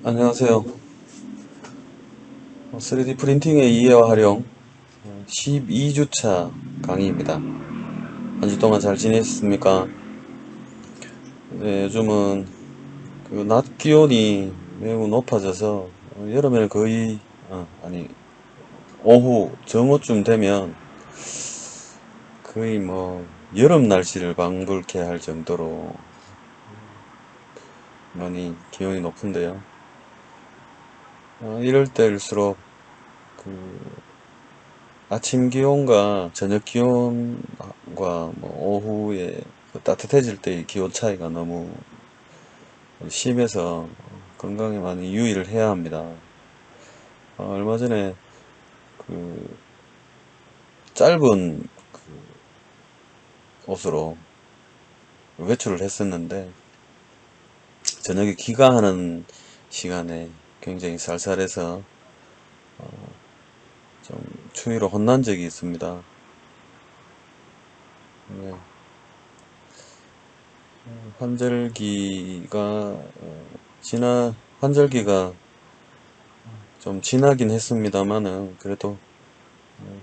안녕하세요. 3D 프린팅의 이해와 활용 12주차 강의입니다. 한 주 동안 잘 지내셨습니까? 네, 요즘은 그 낮 기온이 매우 높아져서 여름에는 거의 아니 오후 정오쯤 되면 거의 뭐 여름 날씨를 방불케 할 정도로 많이 기온이 높은데요. 이럴 때일수록 그 아침 기온과 저녁 기온과 뭐 오후에 그 따뜻해질 때의 기온 차이가 너무 심해서 건강에 많이 유의를 해야 합니다. 얼마 전에 그 짧은 옷으로 외출을 했었는데 저녁에 기가하는 시간에 굉장히 쌀쌀해서 좀 추위로 혼난 적이 있습니다. 네, 환절기가 환절기가 좀 지나긴 했습니다만은 그래도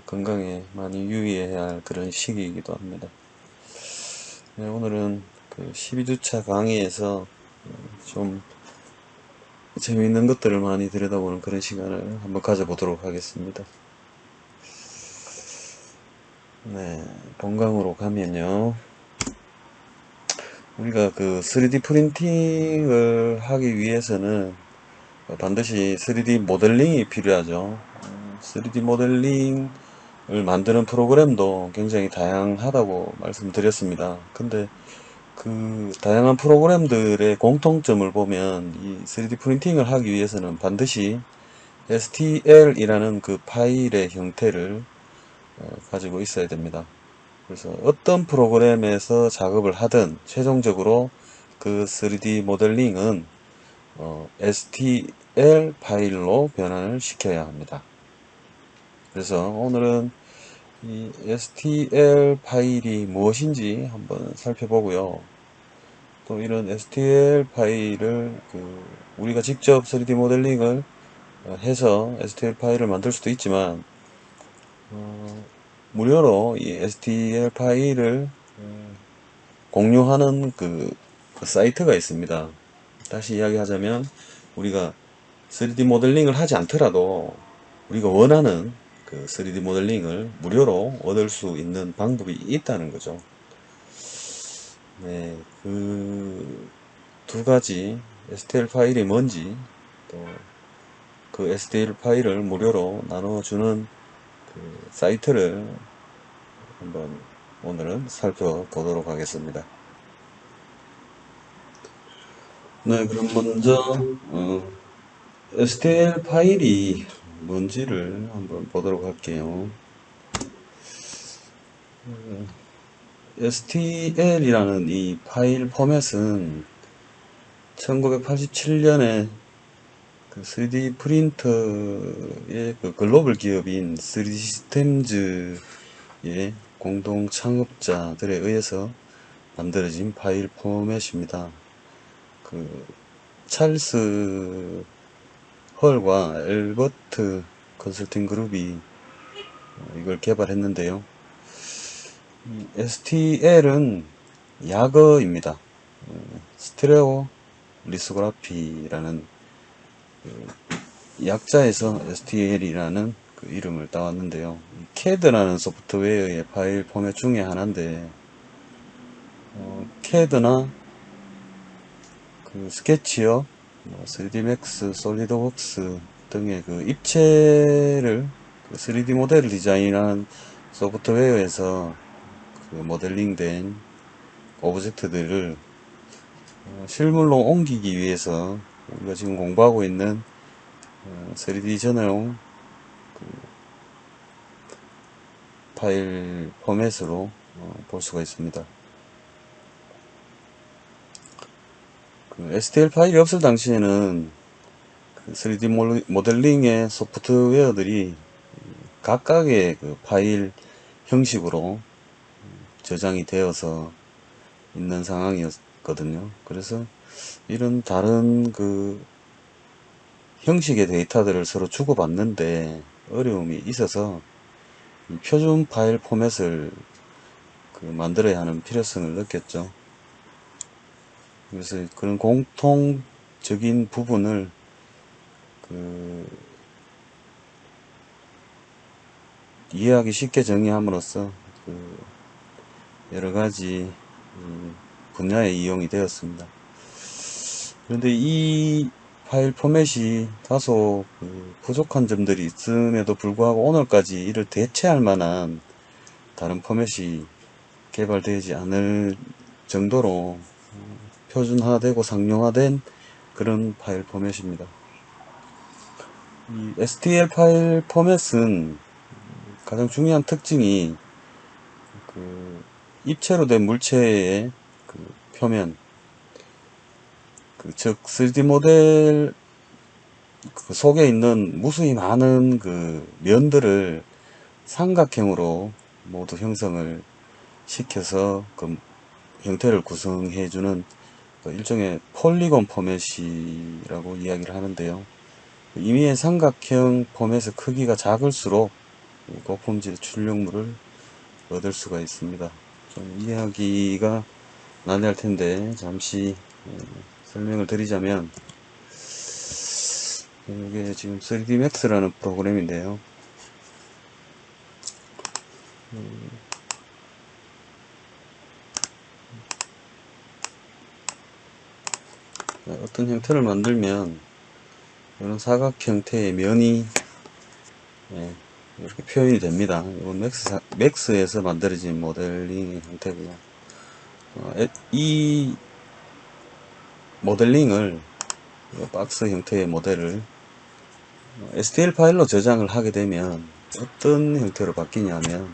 건강에 많이 유의해야 할 그런 시기이기도 합니다. 네, 오늘은 그 12주차 강의에서 좀 재미있는 것들을 많이 들여다보는 그런 시간을 한번 가져보도록 하겠습니다. 네, 본강으로 가면요. 우리가 그 3D 프린팅을 하기 위해서는 반드시 3D 모델링이 필요하죠. 3D 모델링을 만드는 프로그램도 굉장히 다양하다고 말씀드렸습니다. 근데 그 다양한 프로그램들의 공통점을 보면 이 3D 프린팅을 하기 위해서는 반드시 STL이라는 그 파일의 형태를 가지고 있어야 됩니다. 그래서 어떤 프로그램에서 작업을 하든 최종적으로 그 3D 모델링은 STL 파일로 변환을 시켜야 합니다. 그래서 오늘은 이 STL 파일이 무엇인지 한번 살펴보고요. 또 이런 STL 파일을 우리가 직접 3D 모델링을 해서 STL 파일을 만들 수도 있지만 무료로 이 STL 파일을 공유하는 그 사이트가 있습니다. 다시 이야기하자면 우리가 3D 모델링을 하지 않더라도 우리가 원하는 그 3D 모델링을 무료로 얻을 수 있는 방법이 있다는 거죠. 네, 그 두 가지 STL 파일이 뭔지 또 그 STL 파일을 무료로 나눠주는 그 사이트를 한번 오늘은 살펴보도록 하겠습니다. 네, 그럼 먼저 STL 파일이 뭔지를 한번 보도록 할게요. STL이라는 이 파일 포맷은 1987년에 그 3D 프린터의 그 글로벌 기업인 3D 시스템즈의 공동 창업자들에 의해서 만들어진 파일 포맷입니다. 그 찰스 헐과 엘버트 컨설팅 그룹이 이걸 개발했는데요. STL은 약어입니다. 스테레오 리소그라피라는 약자에서 STL이라는 그 이름을 따왔는데요. CAD라는 소프트웨어의 파일 포맷 중에 하나인데 CAD나 그 스케치업, 3ds Max, 솔리드웍스 등의 그 입체를 3D 모델을 디자인한 소프트웨어에서 그 모델링된 오브젝트들을 실물로 옮기기 위해서 우리가 지금 공부하고 있는 3D 전용 파일 포맷으로 볼 수가 있습니다. 그 STL 파일이 없을 당시에는 그 3D 모델링의 소프트웨어들이 각각의 그 파일 형식으로 저장이 되어서 있는 상황이었거든요. 그래서 이런 다른 그 형식의 데이터들을 서로 주고받는데 어려움이 있어서 이 표준 파일 포맷을 만들어야 하는 필요성을 느꼈죠. 그래서 그런 공통적인 부분을 이해하기 쉽게 정의함으로써 여러 가지 분야에 이용이 되었습니다. 그런데 이 파일 포맷이 다소 부족한 점들이 있음에도 불구하고 오늘까지 이를 대체할 만한 다른 포맷이 개발되지 않을 정도로 표준화되고 상용화된 그런 파일 포맷입니다. 이 STL 파일 포맷은 가장 중요한 특징이 입체로 된 물체의 표면, 즉 3D 모델 속에 있는 무수히 많은 면들을 삼각형으로 모두 형성을 시켜서 형태를 구성해주는 일종의 폴리곤 포맷이라고 이야기를 하는데요. 임의의 삼각형 포맷의 크기가 작을수록 고품질의 출력물을 얻을 수가 있습니다. 좀 이해하기가 난해할 텐데 잠시 설명을 드리자면, 이게 지금 3D Max라는 프로그램인데요. 어떤 형태를 만들면 이런 사각 형태의 면이 이렇게 표현이 됩니다. 이건 맥스에서 만들어진 모델링 형태고요. 이 모델링을, 박스 형태의 모델을 STL 파일로 저장을 하게 되면 어떤 형태로 바뀌냐면,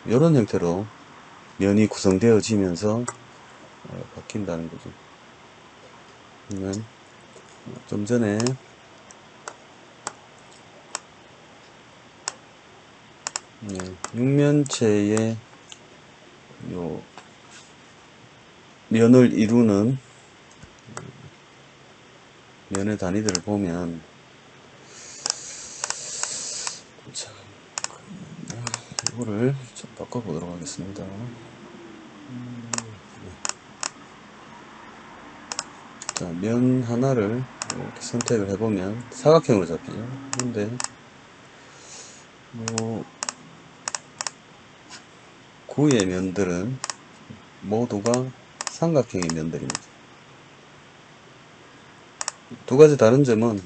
이런 형태로 면이 구성되어지면서 바뀐다는 거죠. 그러면 좀 전에 육면체의 요 면을 이루는 면의 단위들을 보면, 자, 이거를 좀 바꿔보도록 하겠습니다. 자, 면 하나를 이렇게 선택을 해보면 사각형으로 잡히죠. 근데 구의 면들은 모두가 삼각형의 면들입니다. 두 가지 다른 점은,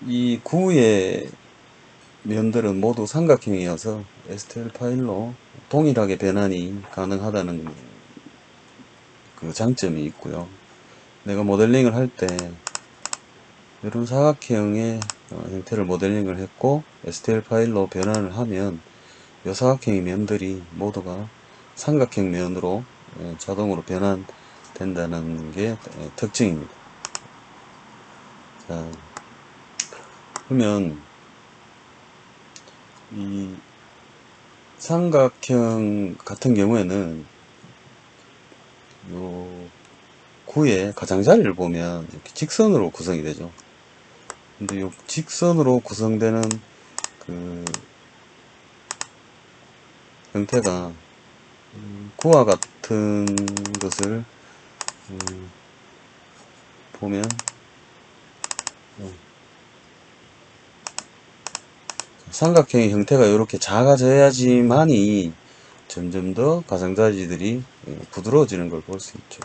이 구의 면들은 모두 삼각형이어서 STL 파일로 동일하게 변환이 가능하다는 장점이 있고요. 내가 모델링을 할 때 이런 사각형의 형태를 모델링을 했고 STL 파일로 변환을 하면 이 사각형의 면들이 모두가 삼각형 면으로 자동으로 변환된다는 게 특징입니다. 자, 그러면 이 삼각형 같은 경우에는 요 구의 가장자리를 보면 이렇게 직선으로 구성이 되죠. 근데 요 직선으로 구성되는 형태가 구와 같은 것을 보면 삼각형의 형태가 이렇게 작아져야지만이 점점 더 가장자리들이 부드러워지는 걸 볼 수 있죠.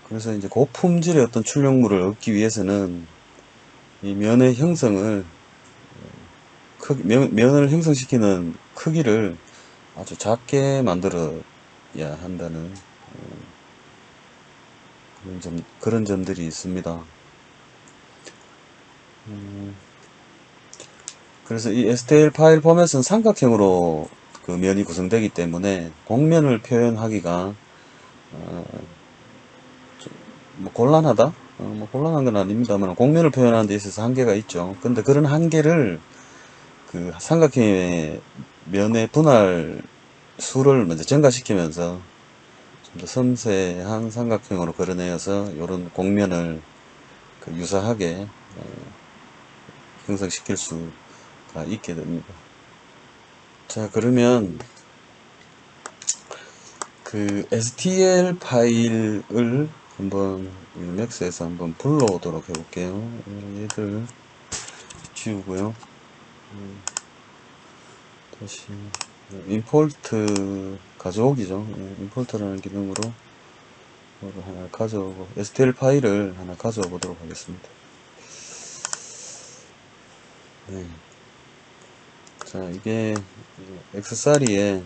그래서 이제 고품질의 어떤 출력물을 얻기 위해서는 이 면의 형성을 면을 형성시키는 크기를 아주 작게 만들어야 한다는 그런 점들이 있습니다. 그래서 이 STL 파일 포맷은 삼각형으로 면이 구성되기 때문에 곡면을 표현하기가 뭐 곤란하다? 뭐 곤란한 건 아닙니다만 곡면을 표현하는 데 있어서 한계가 있죠. 근데 그런 한계를 삼각형의 면의 분할 수를 먼저 증가시키면서 더 섬세한 삼각형으로 그려내어서 이런 곡면을 그 유사하게 형성시킬 수가 있게 됩니다. 자, 그러면 그 STL 파일을 한번 맥스에서 한번 불러오도록 해볼게요. 얘들 지우고요. 다시 임포트 가져오기죠. 임포트라는 기능으로 뭐를 하나 가져오고 STL 파일을 하나 가져오 보도록 하겠습니다. 네. 자, 이게 엑스사리의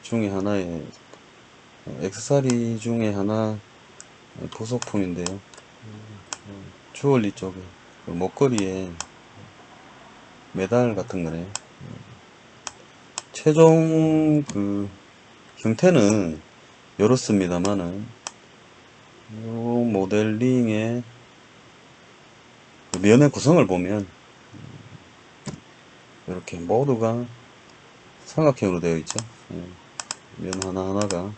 중에 하나의 엑스사리 중에 하나 부속품인데요. 주얼리 쪽에 그 목걸이에 메달 같은 거네. 최종 그 형태는 이렇습니다만은 이 모델링의 그 면의 구성을 보면 이렇게 모두가 삼각형으로 되어 있죠. 면 하나하나가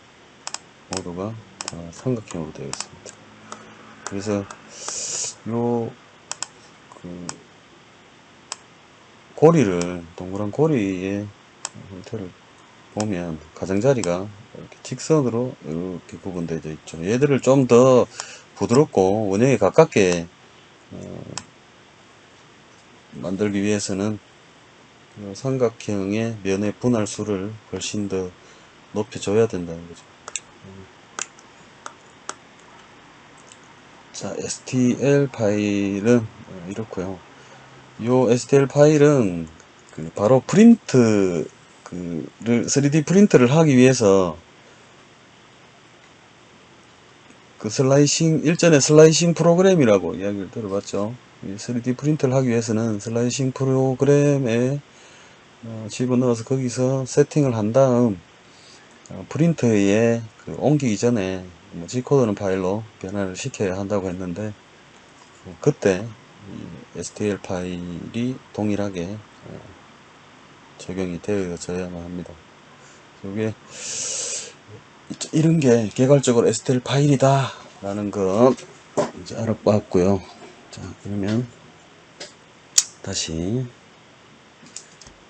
모두가 다 삼각형으로 되어 있습니다. 그래서 요 그 고리를 동그란 고리의 형태를 보면 가장자리가 이렇게 직선으로 이렇게 구분되어 있죠. 얘들을 좀 더 부드럽고 원형에 가깝게 만들기 위해서는 삼각형의 면의 분할수를 훨씬 더 높여줘야 된다는 거죠. 자, STL 파일은 이렇고요. 요 STL 파일은 그 바로 프린트 그를 3D 프린트를 하기 위해서 그 슬라이싱 일전에 슬라이싱 프로그램이라고 이야기를 들어봤죠. 3D 프린트를 하기 위해서는 슬라이싱 프로그램에 집어넣어서 거기서 세팅을 한 다음 프린터에 그 옮기기 전에 뭐 G코드는 파일로 변화를 시켜야 한다고 했는데 그때 STL 파일이 동일하게 적용이 되어져야만 합니다. 이게 이런 게 개괄적으로 STL 파일이다 라는 거 이제 알아봤고요. 자, 그러면 다시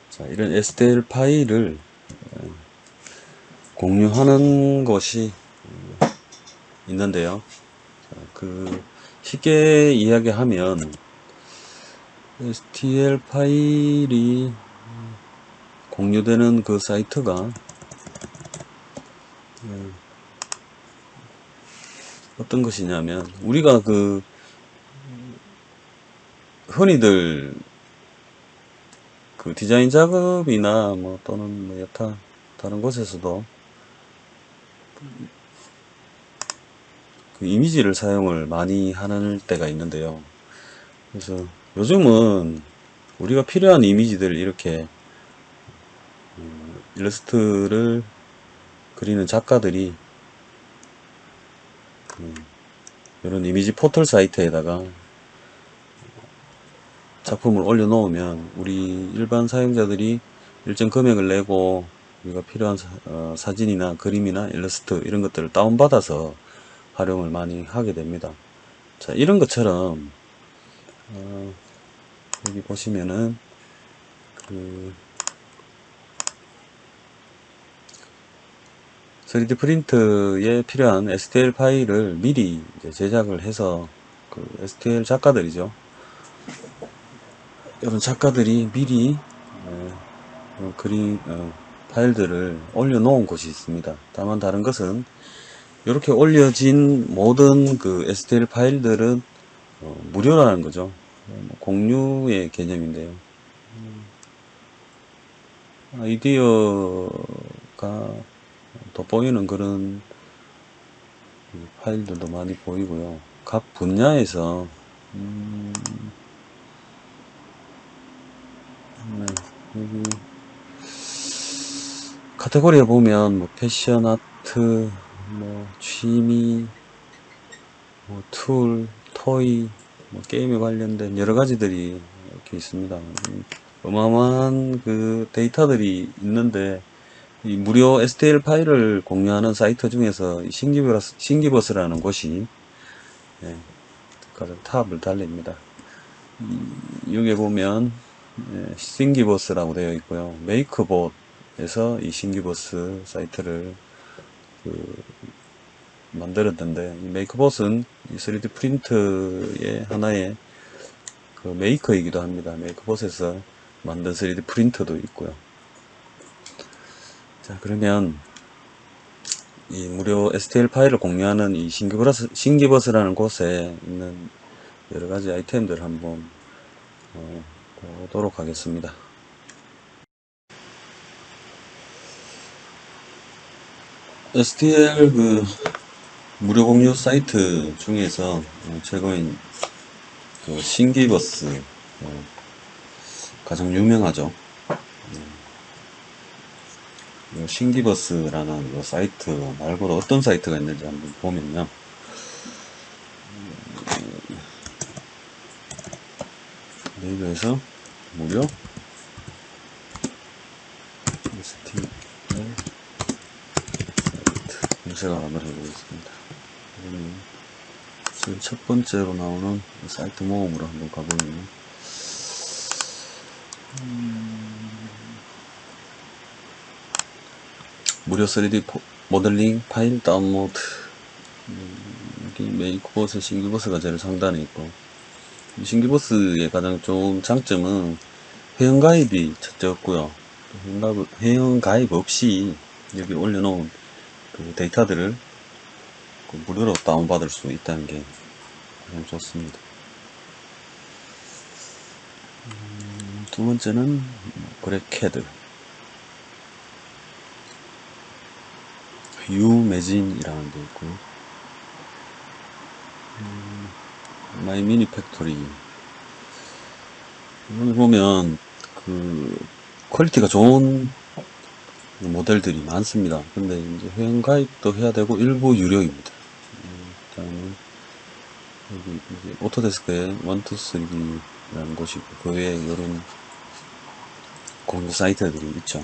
자, 이런 STL 파일을 공유하는 것이 있는데요. 자, 그 쉽게 이야기하면 STL 파일이 공유되는 그 사이트가 어떤 것이냐면 우리가 그 흔히들 그 디자인 작업이나 뭐 또는 뭐 여타 다른 곳에서도 그 이미지를 사용을 많이 하는 때가 있는데요. 그래서 요즘은 우리가 필요한 이미지들 이렇게 일러스트를 그리는 작가들이 이런 이미지 포털 사이트에다가 작품을 올려놓으면 우리 일반 사용자들이 일정 금액을 내고 우리가 필요한 사진이나 그림이나 일러스트 이런 것들을 다운받아서 활용을 많이 하게 됩니다. 자, 이런 것처럼 여기 보시면은 그 3D 프린트에 필요한 STL 파일을 미리 이제 제작을 해서 그 STL 작가들이죠. 이런 작가들이 미리 그림 파일들을 올려놓은 곳이 있습니다. 다만 다른 것은 이렇게 올려진 모든 그 STL 파일들은 무료라는 거죠. 공유의 개념인데요. 아이디어가 돋보이는 그런 파일들도 많이 보이고요. 각 분야에서 네, 여기 카테고리에 보면 뭐 패션 아트, 뭐 취미, 뭐 툴, 토이, 뭐 게임에 관련된 여러 가지들이 이렇게 있습니다. 어마어마한 그 데이터들이 있는데 이 무료 STL 파일을 공유하는 사이트 중에서 신기버스라는 곳이 가장 탑을 달립니다. 여기에 보면 신기버스라고 되어 있고요. 메이크봇에서 이 신기버스 사이트를 만들었는데, 이 메이크봇은 이 3D 프린트의 하나의 그 메이커이기도 합니다. 메이크봇에서 만든 3D 프린터도 있고요. 자, 그러면 이 무료 STL 파일을 공유하는 이 신기버스라는 곳에 있는 여러 가지 아이템들을 한번 보도록 하겠습니다. STL 그 무료 공유 사이트 중에서 최고인 그 신기버스 가장 유명하죠. 신기버스라는 이 사이트 말고도 어떤 사이트가 있는지 한번 보면요. 네이버에서 무료 STL 사이트 검색을 한번 해보겠습니다. 지금 첫 번째로 나오는 사이트 모음으로 한번 가보면요. 무료 3D 모델링 파일 다운로드. 여기 메이크봇의 신기버스가 제일 상단에 있고, 이 신기버스의 가장 좋은 장점은 회원가입이 첫째 없고요. 회원가입 없이 여기 올려놓은 그 데이터들을 무료로 다운받을 수 있다는 게 가장 좋습니다. 두 번째는 그래캐드, 유매진이라는 데 있고요. 마이 미니 팩토리. 이걸 보면 그 퀄리티가 좋은 모델들이 많습니다. 근데 이제 회원가입도 해야 되고 일부 유료입니다. 일단은 여기 이제 오토데스크에 1, 2, 3D라는 곳이고, 그 외에 이런 공유 사이트들이 있죠.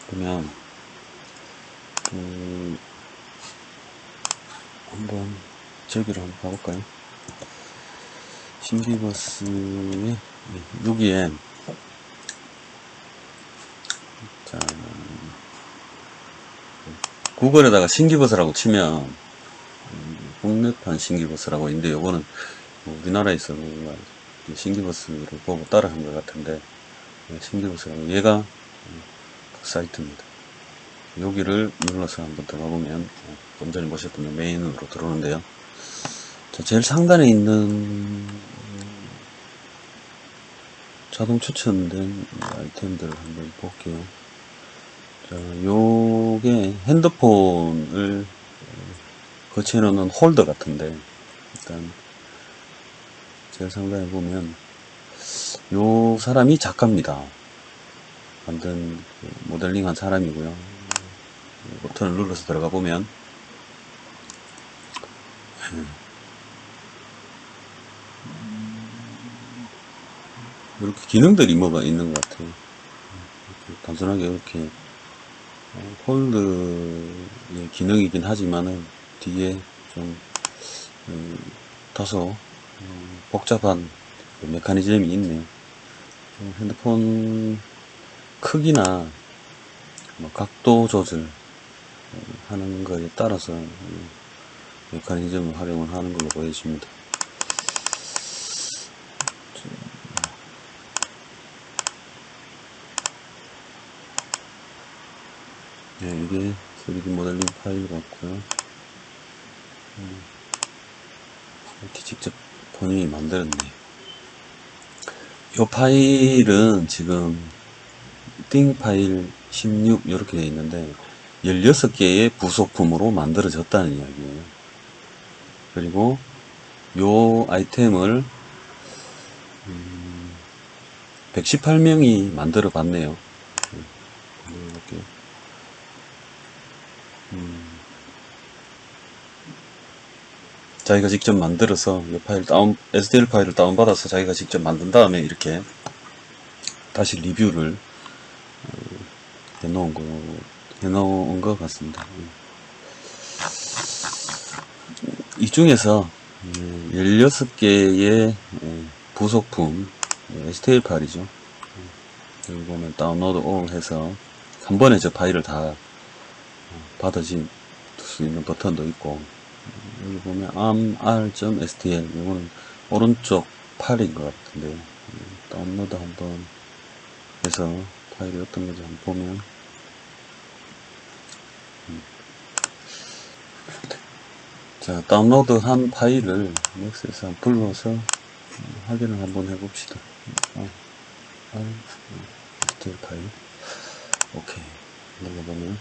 그러면 한번 저기로 한번 가볼까요? 신기버스에 여기에 자, 구글에다가 신기버스라고 치면 국내판 신기버스라고 있는데, 요거는 우리나라에서 신기버스를 보고 따라한 것 같은데, 신기버스라고, 얘가 그 사이트입니다. 여기를 눌러서 한번 들어가보면 좀 전에 보셨던 메인으로 들어오는데요. 자, 제일 상단에 있는 자동 추천된 아이템들을 한번 볼게요. 자, 요게 핸드폰을 거치해 놓는 홀더 같은데, 일단 제일 상단에 보면 요 사람이 작가입니다. 만든 모델링한 사람이고요. 버튼을 눌러서 들어가 보면 이렇게 기능들이 뭐가 있는 것 같아요. 이렇게 단순하게 이렇게 폴드의 기능이긴 하지만은 뒤에 좀 다소 복잡한 메커니즘이 있네요. 핸드폰 크기나 각도 조절 하는 거에 따라서 메커니즘을 활용을 하는 걸로 보여집니다. 네, 이게 3D 모델링 파일 같고요. 이렇게 직접 본인이 만들었네요. 이 파일은 지금 띵 파일 16 이렇게 되어 있는데 16개의 부속품으로 만들어졌다는 이야기예요. 그리고 요 아이템을 118명이 만들어 봤네요. 이렇게 자기가 직접 만들어서 이 파일 STL 파일을 다운받아서 자기가 직접 만든 다음에 이렇게 다시 리뷰를 해놓은 것 같습니다. 이 중에서 16개의 부속품 STL 파일이죠. 여기 보면 다운로드 올 해서 한 번에 저 파일을 다 받아줄 수 있는 버튼도 있고, 여기 보면 amr.stl 이거는 오른쪽 팔인 것 같은데요. 다운로드 한번 해서 파일이 어떤 건지 한번 보면, 자, 다운로드 한 파일을 맥스에서 한번 불러서 확인을 한번 해봅시다. STL 파일. 오케이. 눌러보면,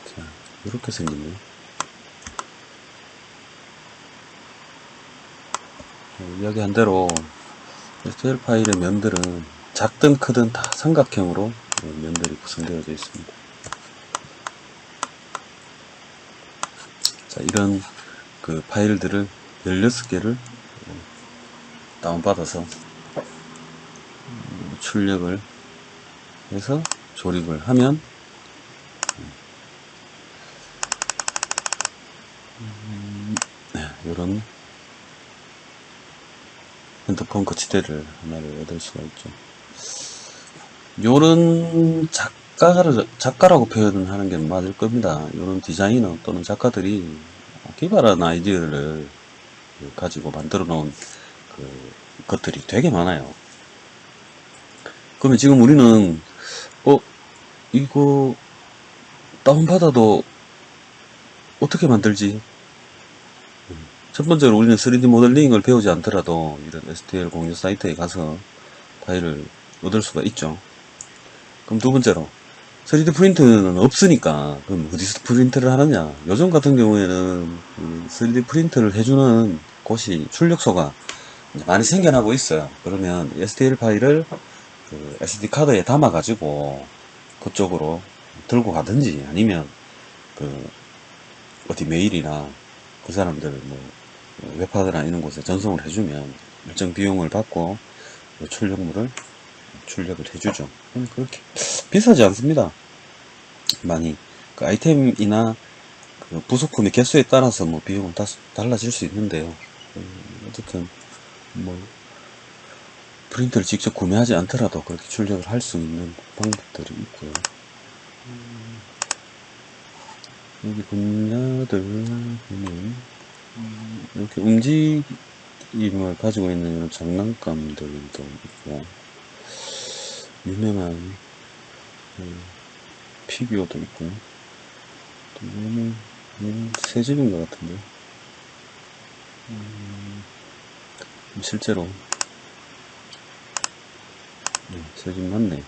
자, 이렇게 생겼네요. 이야기한 대로 STL 파일의 면들은 작든 크든 다 삼각형으로 면들이 구성되어져 있습니다. 자, 이런 그 파일들을 16개를 다운받아서 출력을 해서 조립을 하면 이런 핸드폰 거치대를 하나를 얻을 수가 있죠. 요런 작가라고 표현하는 게 맞을 겁니다. 요런 디자이너 또는 작가들이 기발한 아이디어를 가지고 만들어 놓은 것들이 되게 많아요. 그러면 지금 우리는 이거 다운받아도 어떻게 만들지? 첫 번째로 우리는 3D 모델링을 배우지 않더라도 이런 STL 공유 사이트에 가서 파일을 얻을 수가 있죠. 그럼 두 번째로 3D 프린트는 없으니까 그럼 어디서 프린트를 하느냐? 요즘 같은 경우에는 3D 프린트를 해주는 곳이 출력소가 많이 생겨나고 있어요. 그러면 STL 파일을 그 SD 카드에 담아 가지고 그쪽으로 들고 가든지 아니면 그 어디 메일이나 그 사람들 뭐 웹하드나 이런 곳에 전송을 해주면 일정 비용을 받고 출력물을 출력을 해주죠. 그렇게 비싸지 않습니다. 많이 그 아이템이나 그 부속품의 개수에 따라서 뭐 비용은 다 달라질 수 있는데요. 어쨌든 뭐 프린터를 직접 구매하지 않더라도 그렇게 출력을 할 수 있는 방법들이 있고요. 여기 분야들 보면 이렇게 움직임을 가지고 있는 이런 장난감들도 있고, 유명한 피규어도 있고, 또 이거는 새집인 것 같은데, 실제로 새집 맞네.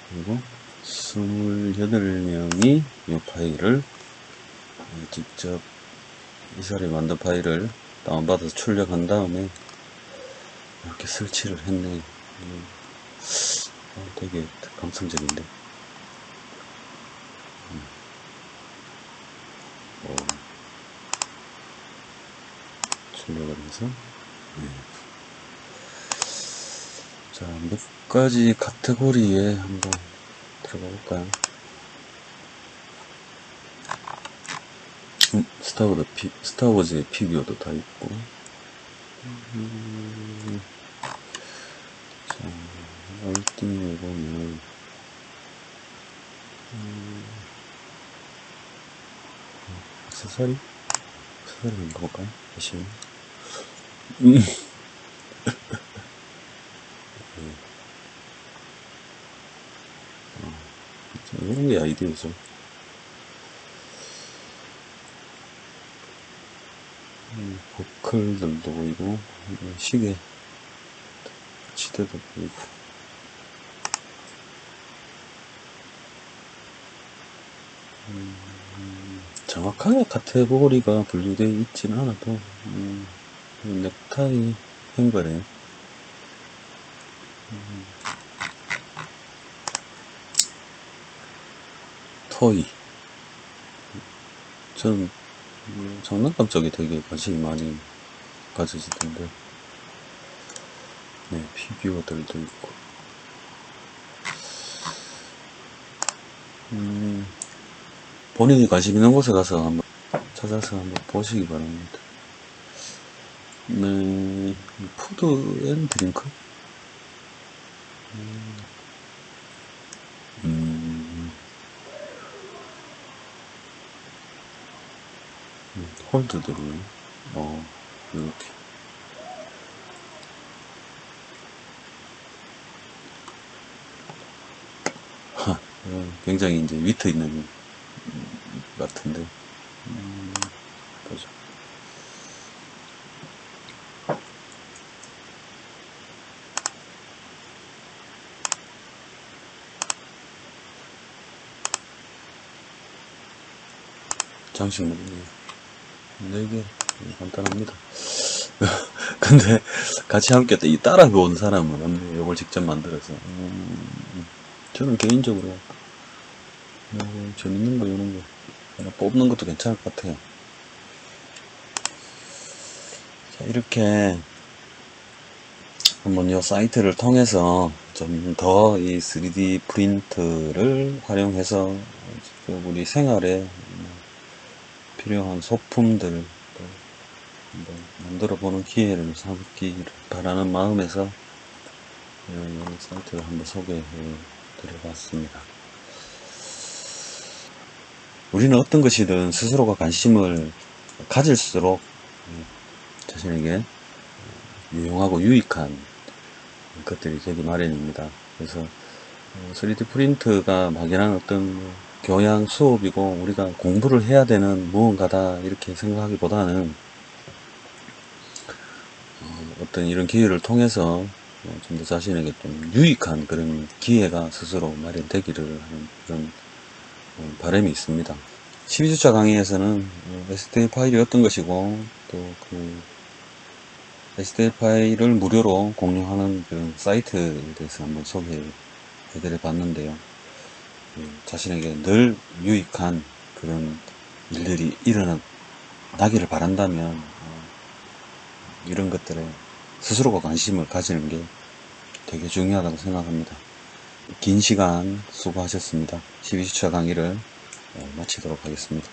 그리고 28명이 이 파일을 직접 이 사람이 만든 파일을 다운받아서 출력한 다음에 이렇게 설치를 했네. 되게 감성적인데. 출력을 해서 자, 몇 가지 카테고리에 한번 들어가 볼까요? 스타워즈의 피규어도 다 있고, 자, 얼띵에 보면, 액세서리? 액세서리 한번 볼까요? 다시. 이런 게 아이디어죠. 버클들도 보이고, 시계, 시대도 보이고. 정확하게 카테고리가 분류되어 있지는 않아도, 넥타이 행거래. 토이. 전 장난감 쪽에 되게 관심이 많이 가져지던데, 네, 피규어들도 있고, 본인이 관심 있는 곳에 가서 한번 찾아서 한번 보시기 바랍니다. 네, 푸드 앤 드링크? 홀드들이, 이렇게. 굉장히 이제 위트 있는 같은데. 보자. 장식물이네요. 4개. 간단합니다. 근데 같이 함께 이 따라 배운 사람은 없네요. 이걸 직접 만들어서. 저는 개인적으로 재밌는 거 이런 거 하나 뽑는 것도 괜찮을 것 같아요. 자, 이렇게 한번 이 사이트를 통해서 좀 더 이 3D 프린트를 활용해서 우리 생활에 필요한 소품들 한번 만들어 보는 기회를 삼기를 바라는 마음에서 이 사이트를 한번 소개해 드려 봤습니다. 우리는 어떤 것이든 스스로가 관심을 가질수록 자신에게 유용하고 유익한 것들이 되기 마련입니다. 그래서 3D 프린트가 막연한 어떤 교양 수업이고 우리가 공부를 해야 되는 무언가다 이렇게 생각하기보다는 어떤 이런 기회를 통해서 좀 더 자신에게 좀 유익한 그런 기회가 스스로 마련되기를 하는 그런 바람이 있습니다. 12주차 강의에서는 STL 파일이 어떤 것이고 또 그 STL 파일을 무료로 공유하는 그런 사이트에 대해서 한번 소개해 드려 봤는데요. 자신에게 늘 유익한 그런 일들이 일어나기를 바란다면 이런 것들에 스스로가 관심을 가지는 게 되게 중요하다고 생각합니다. 긴 시간 수고하셨습니다. 12주차 강의를 마치도록 하겠습니다.